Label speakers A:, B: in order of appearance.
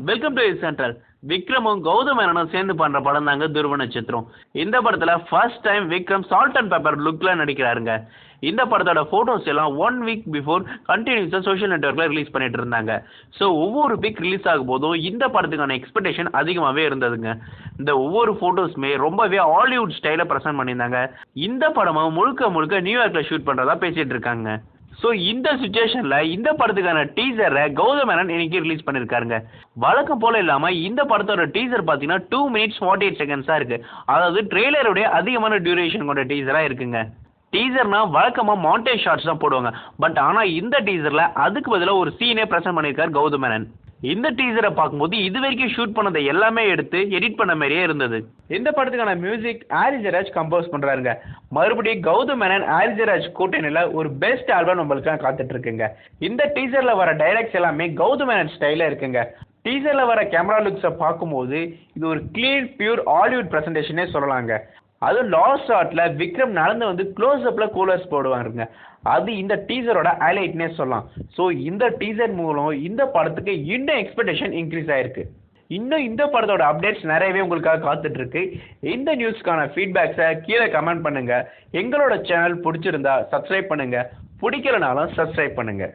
A: Welcome to Central. விக்ரமும் கௌதம் மேனனும் சேர்ந்து பண்ற படம் தாங்க துருவ நட்சத்திரம். இந்த படத்துல first time Vikram salt and pepper லுக்ல நடிக்கிறாருங்க. இந்த படத்தோட போட்டோஸ் எல்லாம் 1 வீக் பிஃபோர் கண்டினியூஸா சோஷியல் நெட்வொர்க்ல ரிலீஸ் பண்ணிட்டு இருந்தாங்க. ஸோ ஒவ்வொரு வீக் ரிலீஸ் ஆகும் போதும் இந்த படத்துக்கான எக்ஸ்பெக்டேஷன் அதிகமாகவே இருந்ததுங்க. இந்த ஒவ்வொரு போட்டோஸுமே ரொம்பவே ஹாலிவுட் ஸ்டைல ப்ரெசென்ட் பண்ணியிருந்தாங்க. இந்த படமும் முழுக்க முழுக்க நியூயார்க்ல ஷூட் பண்றதா பேசிட்டு இருக்காங்க. ஸோ இந்த சுச்சுவேஷன்ல இந்த படத்துக்கான டீசரை கௌதம் மேனன் இன்னைக்கு ரிலீஸ் பண்ணியிருக்காருங்க. வழக்கம் போல இல்லாம இந்த படத்தோட டீசர் பார்த்தீங்கன்னா 2 minutes 48 seconds இருக்கு. அதாவது ட்ரெய்லருடைய அதிகமான டியூரேஷன் கொண்ட டீசரா இருக்குங்க. டீசர்னா வழக்கமா மாண்டேஜ் ஷாட்ஸ் தான் போடுவாங்க. பட் ஆனா இந்த டீசர்ல அதுக்கு பதிலாக ஒரு சீனே ப்ரெசென்ட் பண்ணியிருக்காரு கௌதம் மேனன். இந்த டீசரை பார்க்கும்போது இது வரைக்கும் ஷூட் பண்ணதை எல்லாமே எடுத்து எடிட் பண்ண மாதிரியே இருந்தது. இந்த படத்துக்கான மியூசிக் ஹாரிஸ் ஜெயராஜ் கம்போஸ் பண்றாருங்க. மறுபடியும் கௌதம் மேனன் ஹாரிஸ் ஜெயராஜ் கூட்டணியில ஒரு பெஸ்ட் ஆல்பம் நம்மளுக்கு காத்துட்டு இருக்குங்க. இந்த டீசர்ல வர டைலாக்ஸ் எல்லாமே கௌதம் மேனன் ஸ்டைல இருக்குங்க. டீசர்ல வர கேமரா லுக்ஸை பார்க்கும்போது இது ஒரு கிளீன் பியூர் ஹாலிவுட் பிரசன்டேஷனே சொல்லலாங்க. அதுவும் லாஸ்ட் ஷாட்ல விக்ரம் நடந்து வந்து க்ளோஸ் அப்ல கூலர்ஸ் போடுவாருங்க. அது இந்த டீசரோட ஹைலைட்னே சொல்லலாம். ஸோ இந்த டீசர் மூலம் இந்த படத்துக்கு இன்னும் எக்ஸ்பெக்டேஷன் இன்க்ரீஸ் ஆயிருக்கு. இன்னும் இந்த படத்தோட அப்டேட்ஸ் நிறையவே உங்களுக்காக காத்துட்டு இருக்கு. இந்த நியூஸ்க்கான ஃபீட்பேக்ஸை கீழே கமெண்ட் பண்ணுங்க. எங்களோட சேனல் பிடிச்சிருந்தா சப்ஸ்கிரைப் பண்ணுங்க, பிடிக்கலனாலும் சப்ஸ்கிரைப் பண்ணுங்க.